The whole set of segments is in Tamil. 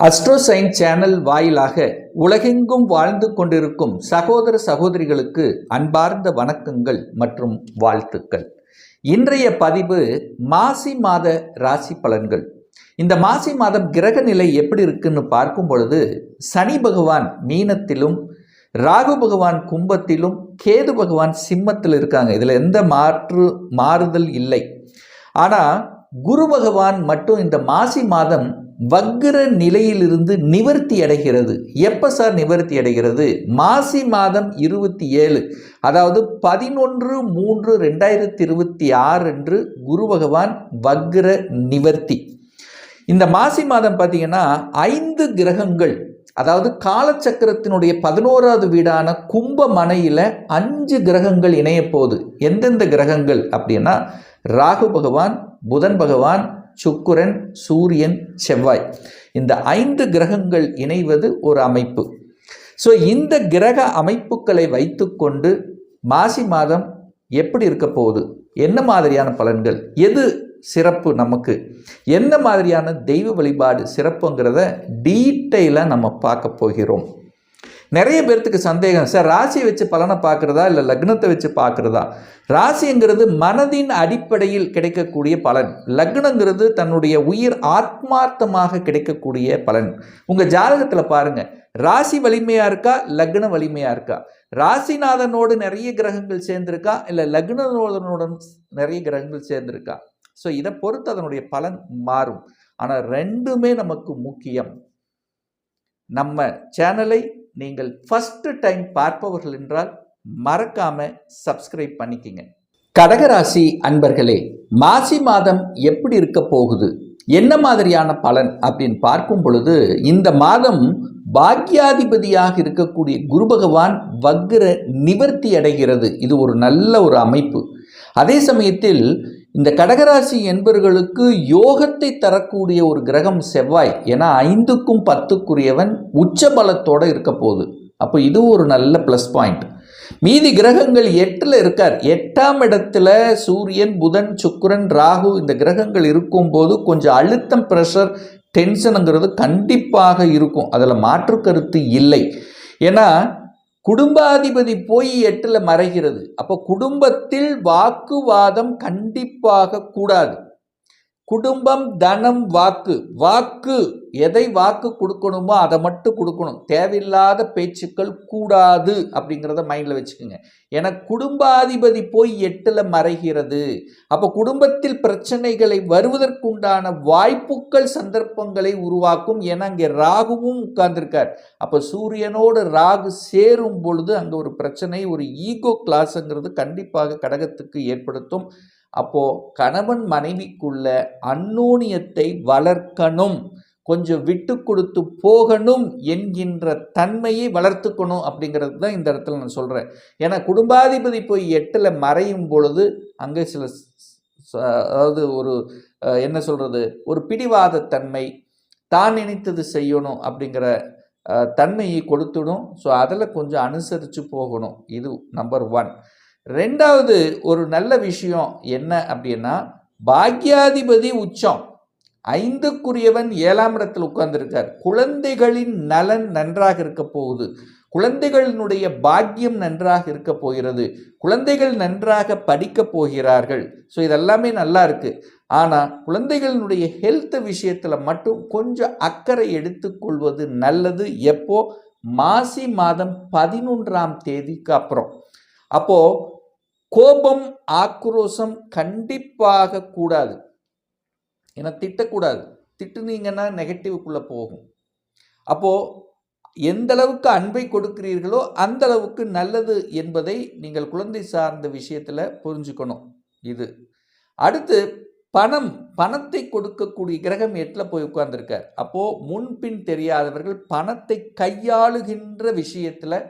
அஸ்ட்ரோ சயின்ஸ் சேனல் வாயிலாக உலகெங்கும் வாழ்ந்து கொண்டிருக்கும் சகோதர சகோதரிகளுக்கு அன்பார்ந்த வணக்கங்கள் மற்றும் வாழ்த்துக்கள். இன்றைய பதிவு மாசி மாத ராசி பலன்கள். இந்த மாசி மாதம் கிரக நிலை எப்படி இருக்குன்னு பார்க்கும் பொழுது சனி பகவான் மீனத்திலும், ராகு பகவான் கும்பத்திலும், கேது பகவான் சிம்மத்தில் இருக்காங்க. இதில் எந்த மாறுதல் இல்லை. ஆனால் குரு பகவான் மட்டும் இந்த மாசி மாதம் வக்ர நிலையிலிருந்து நிவர்த்தி அடைகிறது. எப்போ சார் நிவர்த்தி அடைகிறது? மாசி மாதம் 27, அதாவது 11/3/2026 அன்று குரு பகவான் வக்ர நிவர்த்தி. இந்த மாசி மாதம் பார்த்தீங்கன்னா 5 கிரகங்கள், அதாவது காலச்சக்கரத்தினுடைய 11வது வீடான கும்ப மனையில் 5 கிரகங்கள் இணைய போகுது. எந்தெந்த கிரகங்கள் அப்படின்னா ராகு பகவான், புதன் பகவான், சுக்கிரன், சூரியன், செவ்வாய். இந்த 5 கிரகங்கள் இணைவது ஒரு அமைப்பு. ஸோ இந்த கிரக அமைப்புகளை வைத்துக்கொண்டு மாசி மாதம் எப்படி இருக்க போகுது, என்ன மாதிரியான பலன்கள், எது சிறப்பு, நமக்கு என்ன மாதிரியான தெய்வ வழிபாடு சிறப்புங்கிறத டீட்டெயிலாக நம்ம பார்க்க போகிறோம். நிறைய பேர்த்துக்கு சந்தேகம், சார் ராசியை வச்சு பலனை பார்க்குறதா இல்லை லக்னத்தை வச்சு பார்க்குறதா? ராசிங்கிறது மனதின் அடிப்படையில் கிடைக்கக்கூடிய பலன், லக்னங்கிறது தன்னுடைய உயிர் ஆத்மார்த்தமாக கிடைக்கக்கூடிய பலன். உங்கள் ஜாதகத்தில் பாருங்கள், ராசி வலிமையாக இருக்கா, லக்ன வலிமையாக இருக்கா, ராசிநாதனோடு நிறைய கிரகங்கள் சேர்ந்திருக்கா இல்லை லக்னநாதனுடன் நிறைய கிரகங்கள் சேர்ந்திருக்கா? ஸோ இதை பொறுத்து அதனுடைய பலன் மாறும். ஆனால் ரெண்டுமே நமக்கு முக்கியம். நம்ம சேனலை நீங்கள் ஃபர்ஸ்ட் டைம் பார்ப்பவர்கள் என்றால் மறக்காம சப்ஸ்கிரைப் பண்ணிக்கங்க. கடகராசி அன்பர்களே, மாசி மாதம் எப்படி இருக்க போகுது, என்ன மாதிரியான பலன் அப்படின்னு பார்க்கும் பொழுது இந்த மாதம் பாக்யாதிபதியாக இருக்கக்கூடிய குரு பகவான் வக்ர நிவர்த்தி அடைகிறது. இது ஒரு நல்ல ஒரு அமைப்பு. அதே சமயத்தில் இந்த கடகராசி என்பவர்களுக்கு யோகத்தை தரக்கூடிய ஒரு கிரகம் செவ்வாய். ஏன்னா 5க்கும் 10க்குரியவன் உச்ச பலத்தோடு இருக்க போகுது. அப்போ இது ஒரு நல்ல ப்ளஸ் பாயிண்ட். மீதி கிரகங்கள் 8ல் இருக்கார். 8ஆம் இடத்துல சூரியன், புதன், சுக்கிரன், ராகு இந்த கிரகங்கள் இருக்கும்போது கொஞ்சம் அழுத்தம், ப்ரெஷர், டென்ஷனுங்கிறது கண்டிப்பாக இருக்கும். அதில் மாற்று கருத்து இல்லை. ஏன்னா குடும்பாதிபதி போய் 8ல் மறைகிறது. அப்போ குடும்பத்தில் வாக்குவாதம் கண்டிப்பாக கூடாது. குடும்பம், தனம், வாக்கு எதை வாக்கு கொடுக்கணுமோ அதை மட்டும் கொடுக்கணும். தேவையில்லாத பேச்சுக்கள் கூடாது அப்படிங்கிறத மைண்டில் வச்சுக்கோங்க. ஏன்னா குடும்பாதிபதி போய் 8ல் மறைகிறது. அப்போ குடும்பத்தில் பிரச்சனைகளை வருவதற்குண்டான வாய்ப்புகள், சந்தர்ப்பங்களை உருவாக்கும். ஏன்னா அங்கே ராகுவும் உட்கார்ந்துருக்கார். அப்போ சூரியனோடு ராகு சேரும் பொழுது அங்கே ஒரு பிரச்சனை, ஒரு ஈகோ கிளாஸுங்கிறது கண்டிப்பாக கடகத்துக்கு ஏற்படுத்தும். அப்போ கணவன் மனைவிக்குள்ள அந்யோன்யத்தை வளர்க்கணும், கொஞ்சம் விட்டு கொடுத்து போகணும் என்கின்ற தன்மையை வளர்த்துக்கணும் அப்படிங்கிறது தான் இந்த இடத்துல நான் சொல்கிறேன். ஏன்னா குடும்பாதிபதி போய் 8ல் மறையும் பொழுது அங்கே சில அதாவது ஒரு என்ன சொல்கிறது, ஒரு பிடிவாதத்தன்மை, தான் நினைத்தது செய்யணும் அப்படிங்கிற தன்மையை கொடுத்துடும். ஸோ அதில் கொஞ்சம் அனுசரித்து போகணும். இது நம்பர் 1. 2வது ஒரு நல்ல விஷயம் என்ன அப்படின்னா, பாக்யாதிபதி உச்சம், 5க்குரியவன் 7ஆம் இடத்தில் உட்கார்ந்துருக்கார். குழந்தைகளின் நலன் நன்றாக இருக்க போகுது. குழந்தைகளினுடைய பாக்கியம் நன்றாக இருக்க போகிறது. குழந்தைகள் நன்றாக படிக்க போகிறார்கள். ஸோ இதெல்லாமே நல்லா இருக்கு. ஆனால் குழந்தைகளினுடைய ஹெல்த் விஷயத்தில் மட்டும் கொஞ்சம் அக்கறை எடுத்துக்கொள்வது நல்லது. எப்போ? மாசி மாதம் 11ஆம் தேதிக்கு அப்புறம். அப்போ கோபம், ஆக்ரோஷம் கண்டிப்பாக கூடாது. ஏன்னா திட்டக்கூடாது. திட்டுனீங்கன்னா நெகட்டிவ்க்குள்ளே போகும். அப்போது எந்த அளவுக்கு அன்பை கொடுக்கிறீர்களோ அந்த அளவுக்கு நல்லது என்பதை நீங்கள் குழந்தை சார்ந்த விஷயத்தில் புரிஞ்சுக்கணும். இது அடுத்து பணத்தை கொடுக்கக்கூடிய கிரகம் 8ல் போய் உட்கார்ந்துருக்கார். அப்போது முன்பின் தெரியாதவர்கள் பணத்தை கையாளுகின்ற விஷயத்தில்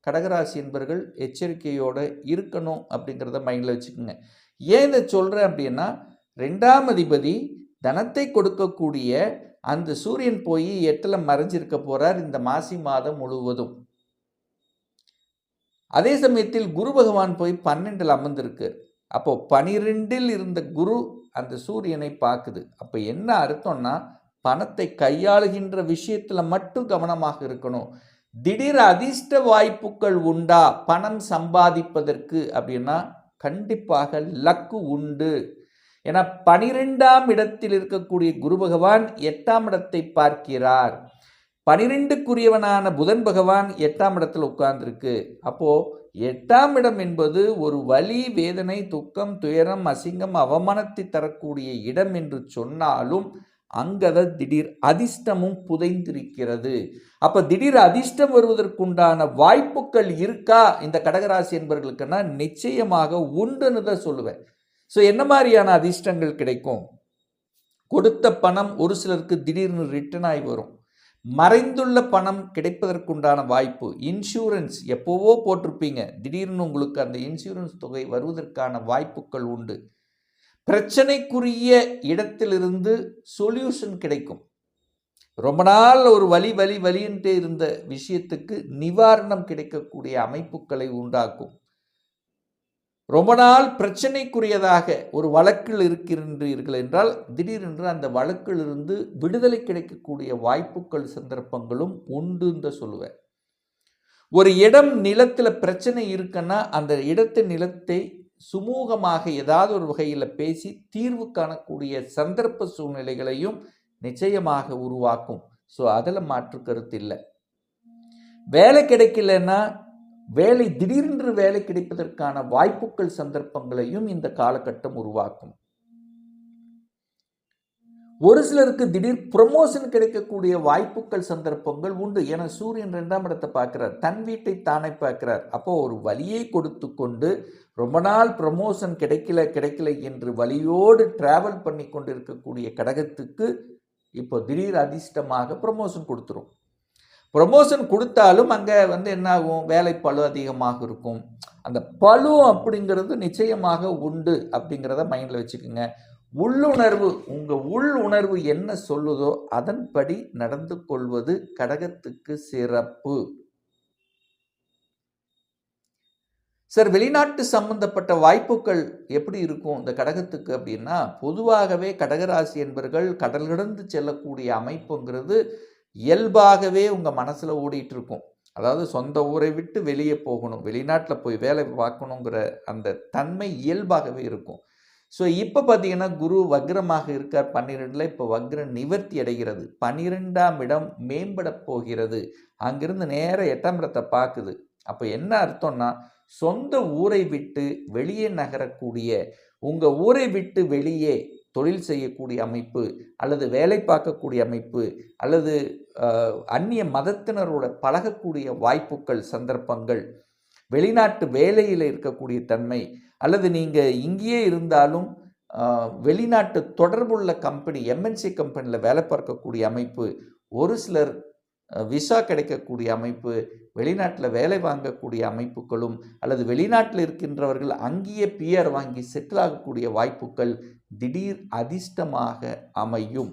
கடகராசி என்பவர்கள் எச்சரிக்கையோடு இருக்கணும் அப்படிங்கிறத மைண்டில் வச்சுக்கோங்க. ஏன் இதை சொல்கிறேன் அப்படின்னா, 2ஆம் அதிபதி தனத்தை கொடுக்கக்கூடிய அந்த சூரியன் போய் 8ல் மறைஞ்சிருக்க போகிறார் இந்த மாசி மாதம் முழுவதும். அதே சமயத்தில் குரு பகவான் போய் 12ல் அமர்ந்திருக்கு. அப்போது 12ல் இருந்த குரு அந்த சூரியனை பார்க்குது. அப்போ என்ன அர்த்தம்னா, பணத்தை கையாளுகின்ற விஷயத்துல மட்டும் கவனமாக இருக்கணும். திடீர் அதிர்ஷ்ட வாய்ப்புகள் உண்டா பணம் சம்பாதிப்பதற்கு அப்படின்னா கண்டிப்பாக லக்கு உண்டு. ஏன்னா 12ஆம் இடத்தில் இருக்கக்கூடிய குரு பகவான் 8ஆம் இடத்தை பார்க்கிறார். 12க்குரியவனான புதன் பகவான் 8ஆம் இடத்துல உட்கார்ந்துருக்கு. அப்போ 8ஆம் இடம் என்பது ஒரு வலி, வேதனை, துக்கம், துயரம், அசிங்கம், அவமானத்தை தரக்கூடிய இடம் என்று சொன்னாலும் அங்கத திடீர் அதிர்ஷ்டமும் புதைந்திருக்கிறது. அப்ப திடீர் அதிர்ஷ்டம் வருவதற்குண்டான வாய்ப்புகள் இருக்கா இந்த கடகராசி என்பவர்களுக்குன்னா நிச்சயமாக உண்டுன்னு தான் சொல்லுவேன். ஸோ என்ன மாதிரியான அதிர்ஷ்டங்கள் கிடைக்கும்? கொடுத்த பணம் ஒரு சிலருக்கு திடீர்னு ரிட்டர்ன் ஆகி வரும். மறைந்துள்ள பணம் கிடைப்பதற்குண்டான வாய்ப்பு. இன்சூரன்ஸ் எப்போவோ போட்டிருப்பீங்க, திடீர்னு உங்களுக்கு அந்த இன்சூரன்ஸ் தொகை வருவதற்கான வாய்ப்புகள் உண்டு. பிரச்சனைக்குரிய இடத்திலிருந்து சொல்யூஷன் கிடைக்கும். ரொம்ப நாள் ஒரு வலின்ட்டு இருந்த விஷயத்துக்கு நிவாரணம் கிடைக்கக்கூடிய அமைப்புகளை உண்டாக்கும். ரொம்ப நாள் பிரச்சனைக்குரியதாக ஒரு வழக்கில் இருக்கின்றீர்கள் என்றால் திடீரென்று அந்த வழக்கிலிருந்து விடுதலை கிடைக்கக்கூடிய வாய்ப்புகள் சந்தர்ப்பங்களும் உண்டு சொல்லுவேன். ஒரு இடம் நிலத்தில் பிரச்சனை இருக்குன்னா அந்த இடத்தின் நிலத்தை சுமூகமாக ஏதாவது ஒரு வகையில் பேசி தீர்வு காணக்கூடிய சந்தர்ப்ப சூழ்நிலைகளையும் நிச்சயமாக உருவாக்கும். ஸோ அதில் மாற்று கருத்து இல்லை. வேலை கிடைக்கலன்னா வேலை திடீரென்று வேலை கிடைப்பதற்கான வாய்ப்புகள் சந்தர்ப்பங்களையும் இந்த காலகட்டம் உருவாக்கும். ஒரு சிலருக்கு திடீர் ப்ரமோஷன் கிடைக்கக்கூடிய வாய்ப்புகள் சந்தர்ப்பங்கள் உண்டு. என சூரியன் 2ஆம் இடத்தை பார்க்கிறார், தன் வீட்டை தானே பார்க்கிறார். அப்போ ஒரு வலியை கொடுத்து கொண்டு ரொம்ப நாள் ப்ரமோஷன் கிடைக்கல என்று வலியோடு டிராவல் பண்ணி கொண்டு இருக்கக்கூடிய கடகத்துக்கு இப்போ திடீர் அதிர்ஷ்டமாக ப்ரமோஷன் கொடுத்துரும். ப்ரமோஷன் கொடுத்தாலும் அங்கே என்ன ஆகும்? வேலை பளு அதிகமாக இருக்கும். அந்த பளு அப்படிங்கிறது நிச்சயமாக உண்டு அப்படிங்கிறத மைண்டில் வச்சுக்கோங்க. உள்ளுணர்வு, உங்கள் உள் உணர்வு என்ன சொல்லுதோ அதன்படி நடந்து கொள்வது கடகத்துக்கு சிறப்பு. சார், வெளிநாட்டு சம்பந்தப்பட்ட வாய்ப்புகள் எப்படி இருக்கும் இந்த கடகத்துக்கு அப்படின்னா, பொதுவாகவே கடகராசி என்பவர்கள் கடல் கடந்து செல்லக்கூடிய அமைப்புங்கிறது இயல்பாகவே உங்கள் மனசில் ஓடிட்டு இருக்கும். அதாவது சொந்த ஊரை விட்டு வெளியே போகணும், வெளிநாட்டில் போய் வேலை பார்க்கணுங்கிற அந்த தன்மை இயல்பாகவே இருக்கும். ஸோ இப்போ பார்த்தீங்கன்னா குரு வக்ரமாக இருக்கார் 12. இப்போ வக்ர நிவர்த்தி அடைகிறது. 12ஆம் இடம் மேம்பட போகிறது. அங்கிருந்து நேர 8ஆம் இடத்தை பார்க்குது. அப்போ என்ன அர்த்தம்னா, சொந்த ஊரை விட்டு வெளியே நகரக்கூடிய, உங்கள் ஊரை விட்டு வெளியே தொழில் செய்யக்கூடிய அமைப்பு அல்லது வேலை பார்க்கக்கூடிய அமைப்பு அல்லது அந்நிய மதத்தினரோட பழகக்கூடிய வாய்ப்புகள் சந்தர்ப்பங்கள், வெளிநாட்டு வேலையில் இருக்கக்கூடிய தன்மை அல்லது நீங்கள் இங்கேயே இருந்தாலும் வெளிநாட்டு தொடர்புள்ள கம்பெனி எம்என்சி கம்பெனியில் வேலை பார்க்கக்கூடிய அமைப்பு, ஒரு சிலர் விசா கிடைக்கக்கூடிய அமைப்பு, வெளிநாட்டில் வேலை வாங்கக்கூடிய அமைப்புகளும் அல்லது வெளிநாட்டில் இருக்கின்றவர்கள் அங்கேயே பிஆர் வாங்கி செட்டில் ஆகக்கூடிய வாய்ப்புகள் திடீர் அதிர்ஷ்டமாக அமையும்.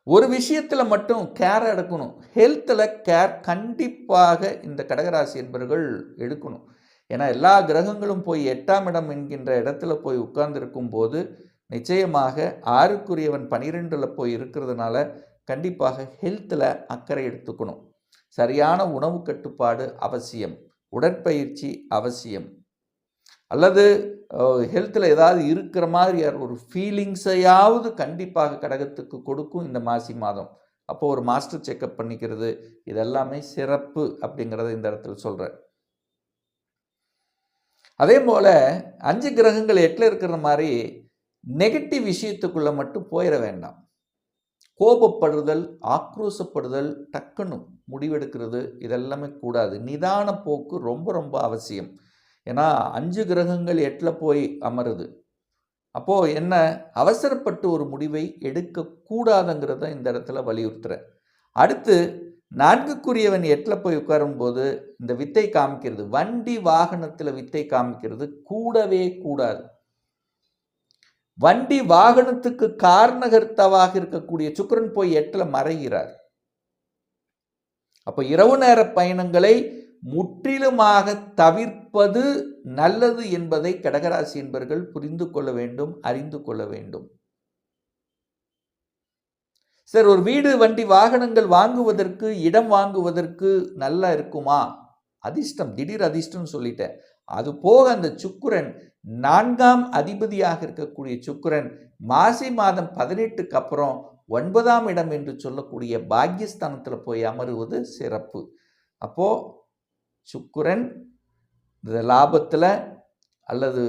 ஒரு விஷயத்தில் மட்டும் கேர் எடுக்கணும். ஹெல்த்தில் கேர் கண்டிப்பாக இந்த கடகராசி என்பவர்கள் எடுக்கணும். ஏன்னா எல்லா கிரகங்களும் போய் 8ஆம் இடம் என்கின்ற இடத்துல போய் உட்கார்ந்துருக்கும் போது நிச்சயமாக 6க்குரியவன் 12ல் போய் இருக்கிறதுனால கண்டிப்பாக ஹெல்த்தில் அக்கறை எடுத்துக்கணும். சரியான உணவு கட்டுப்பாடு அவசியம், உடற்பயிற்சி அவசியம். அல்லது ஹெல்த்தில் ஏதாவது இருக்கிற மாதிரி ஒரு ஃபீலிங்ஸையாவது கண்டிப்பாக கடகத்துக்கு கொடுக்கும் இந்த மாசி மாதம். அப்போது ஒரு மாஸ்டர் செக்கப் பண்ணிக்கிறது இதெல்லாமே சிறப்பு அப்படிங்கிறத இந்த இடத்துல சொல்கிறேன். அதே போல் 5 கிரகங்கள் 8ல் இருக்கிற மாதிரி நெகட்டிவ் விஷயத்துக்குள்ளே மட்டும் போயிட வேண்டாம். கோபப்படுதல், ஆக்ரோஷப்படுதல், டக்குன்னு முடிவெடுக்கிறது இதெல்லாமே கூடாது. நிதான போக்கு ரொம்ப ரொம்ப அவசியம். ஏன்னா 5 கிரகங்கள் 8ல் போய் அமருது. அப்போது என்ன, அவசரப்பட்டு ஒரு முடிவை எடுக்கக்கூடாதுங்கிறத இந்த இடத்துல வலியுறுத்துகிறேன். அடுத்து 4க்குரியவன் 8ல் போய் உட்காரும்போது இந்த வித்தை காமிக்கிறது, வண்டி வாகனத்தில் வித்தை காமிக்கிறது கூடவே கூடாது. வண்டி வாகனத்துக்கு காரணகர்த்தாவாக இருக்கக்கூடிய சுக்கிரன் போய் 8ல் மறைகிறார். அப்போ இரவு நேர பயணங்களை முற்றிலுமாக தவிர்ப்பது நல்லது என்பதை கடகராசி என்பவர்கள் புரிந்து கொள்ள வேண்டும், அறிந்து கொள்ள வேண்டும். சார், ஒரு வீடு, வண்டி, வாகனங்கள் வாங்குவதற்கு, இடம் வாங்குவதற்கு நல்லா இருக்குமா? அதிர்ஷ்டம், திடீர் அதிர்ஷ்டம்னு சொல்லிட்டேன். அது போக அந்த சுக்கிரன் 4ஆம் அதிபதியாக இருக்கக்கூடிய சுக்கிரன் மாசி மாதம் 18க்கு அப்புறம் 9ஆம் இடம் என்று சொல்லக்கூடிய பாக்கியஸ்தானத்தில் போய் அமருவது சிறப்பு. அப்போ சுக்கிரன் இந்த லாபத்தில் அல்லது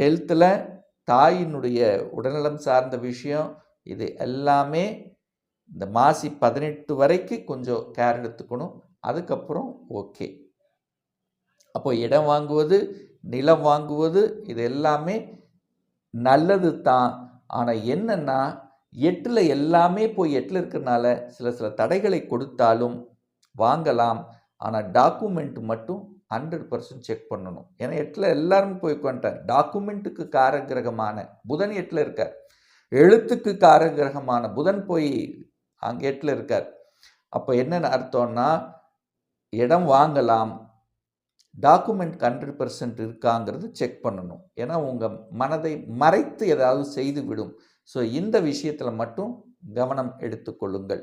ஹெல்த்தில், தாயினுடைய உடல்நலம் சார்ந்த விஷயம், இது எல்லாமே இந்த மாசி 18 வரைக்கும் கொஞ்சம் கேர் எடுத்துக்கணும். அதுக்கப்புறம் ஓகே. அப்போ இடம் வாங்குவது, நிலம் வாங்குவது, இது எல்லாமே நல்லது தான். ஆனால் என்னன்னா 8ல் எல்லாமே போய் 8ல் இருக்கிறனால சில தடைகளை கொடுத்தாலும் வாங்கலாம். ஆனால் டாக்குமெண்ட் மட்டும் 100% செக் பண்ணணும். ஏன்னா 8ல் எல்லாரும் போய் உட்காந்துட்டார். டாக்குமெண்ட்டுக்கு காரகிரகமான புதன் 8ல் இருக்கார். எழுத்துக்கு காரகிரகமான புதன் போய் அங்கே 8ல் இருக்கார். அப்போ என்னென்ன அர்த்தம்னா, இடம் வாங்கலாம், டாக்குமெண்ட் 100% இருக்காங்கிறது செக் பண்ணணும். ஏன்னா உங்கள் மனதை மறைத்து ஏதாவது செய்து விடும். ஸோ இந்த விஷயத்தில் மட்டும் கவனம் எடுத்துக்கொள்ளுங்கள்.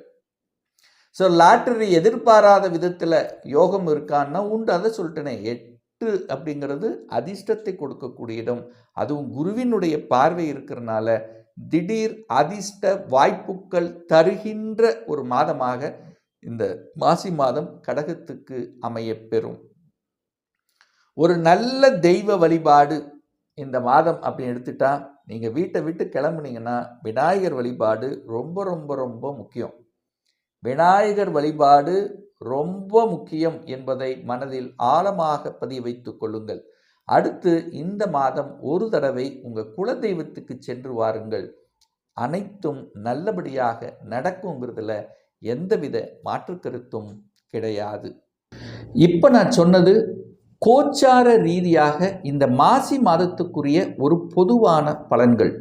ஸோ லாட்டரி எதிர்பாராத விதத்தில் யோகம் இருக்கான்னா உண்டு. அதை சொல்லிட்டேனே, 8 அப்படிங்கிறது அதிர்ஷ்டத்தை கொடுக்கக்கூடிய இடம். அதுவும் குருவினுடைய பார்வை இருக்கிறனால திடீர் அதிர்ஷ்ட வாய்ப்புகள் தருகின்ற ஒரு மாதமாக இந்த மாசி மாதம் கடகத்துக்கு அமையப்பெறும். ஒரு நல்ல தெய்வ வழிபாடு இந்த மாதம் அப்படின்னு எடுத்துட்டா, நீங்கள் வீட்டை விட்டு கிளம்புனீங்கன்னா விநாயகர் வழிபாடு ரொம்ப ரொம்ப ரொம்ப முக்கியம். விநாயகர் வழிபாடு ரொம்ப முக்கியம் என்பதை மனதில் ஆழமாக பதிய வைத்துக் கொள்ளுங்கள். அடுத்து இந்த மாதம் ஒரு தடவை உங்கள் குலதெய்வத்துக்கு சென்று வாருங்கள். அனைத்தும் நல்லபடியாக நடக்குங்கிறதுல எந்தவித மாற்று கருத்தும் கிடையாது. இப்போ நான் சொன்னது கோச்சார ரீதியாக இந்த மாசி மாதத்துக்குரிய ஒரு பொதுவான பலன்கள்.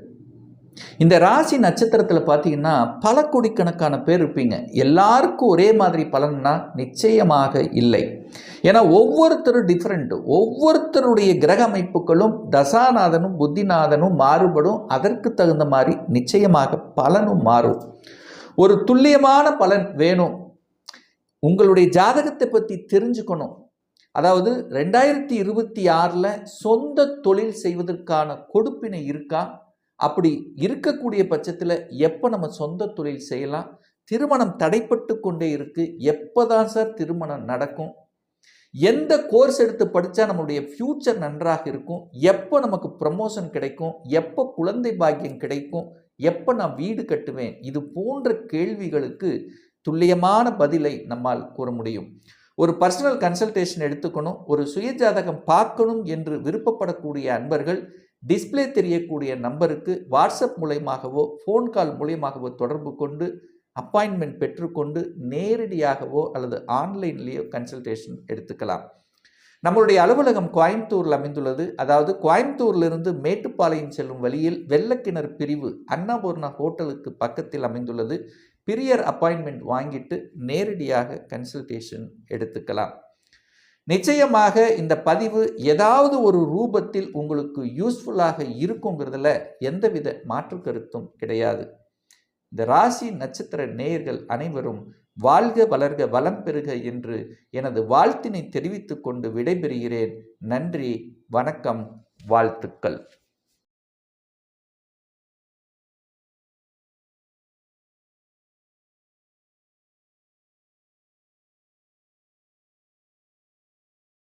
இந்த ராசி நட்சத்திரத்தில் பார்த்தீங்கன்னா பல கோடிக்கணக்கான பேர் இருப்பீங்க. எல்லாருக்கும் ஒரே மாதிரி பலன்னா நிச்சயமாக இல்லை. ஏன்னா ஒவ்வொருத்தரும் டிஃப்ரெண்ட். ஒவ்வொருத்தருடைய கிரக அமைப்புகளும் தசாநாதனும் புத்திநாதனும் மாறுபடும். அதற்கு தகுந்த மாதிரி நிச்சயமாக பலனும் மாறும். ஒரு துல்லியமான பலன் வேணும். உங்களுடைய ஜாதகத்தை பற்றி தெரிஞ்சுக்கணும். அதாவது 2026 சொந்த தொழில் செய்வதற்கான கொடுப்பினை இருக்கா? அப்படி இருக்கக்கூடிய பட்சத்தில் எப்போ நம்ம சொந்த தொழில் செய்யலாம்? திருமணம் தடைப்பட்டு கொண்டே இருக்கு, எப்போதான் சார் திருமணம் நடக்கும்? எந்த கோர்ஸ் எடுத்து படித்தா நம்மளுடைய ஃப்யூச்சர் நன்றாக இருக்கும்? எப்போ நமக்கு ப்ரமோஷன் கிடைக்கும்? எப்போ குழந்தை பாக்கியம் கிடைக்கும்? எப்போ நான் வீடு கட்டுவேன்? இது போன்ற கேள்விகளுக்கு துல்லியமான பதிலை நம்மால் கூற முடியும். ஒரு பர்சனல் கன்சல்டேஷன் எடுத்துக்கணும், ஒரு சுயஜாதகம் பார்க்கணும் என்று விருப்பப்படக்கூடிய அன்பர்கள் டிஸ்பிளே தெரியக்கூடிய நம்பருக்கு வாட்ஸ்அப் மூலமாகவோ ஃபோன் கால் மூலமாகவோ தொடர்பு கொண்டு அப்பாயின்மெண்ட் பெற்றுக்கொண்டு நேரடியாகவோ அல்லது ஆன்லைன்லேயோ கன்சல்டேஷன் எடுத்துக்கலாம். நம்மளுடைய அலுவலகம் கோயம்புத்தூரில் அமைந்துள்ளது. அதாவது கோயம்புத்தூரிலிருந்து மேட்டுப்பாளையம் செல்லும் வழியில் வெள்ளக்கிணறு பிரிவு அன்னபூர்ணா ஹோட்டலுக்கு பக்கத்தில் அமைந்துள்ளது. பிரியர் அப்பாயின்மெண்ட் வாங்கிட்டு நேரடியாக கன்சல்டேஷன் எடுத்துக்கலாம். நிச்சயமாக இந்த பதிவு ஏதாவது ஒரு ரூபத்தில் உங்களுக்கு யூஸ்ஃபுல்லாக இருக்குங்கிறதுல எந்தவித மாற்று கருத்தும் கிடையாது. இந்த ராசி நட்சத்திர நேயர்கள் அனைவரும் வாழ்க வளர்க வளம் பெறுக என்று எனது வாழ்த்தினை தெரிவித்துக் கொண்டு விடைபெறுகிறேன். நன்றி, வணக்கம், வாழ்த்துக்கள்.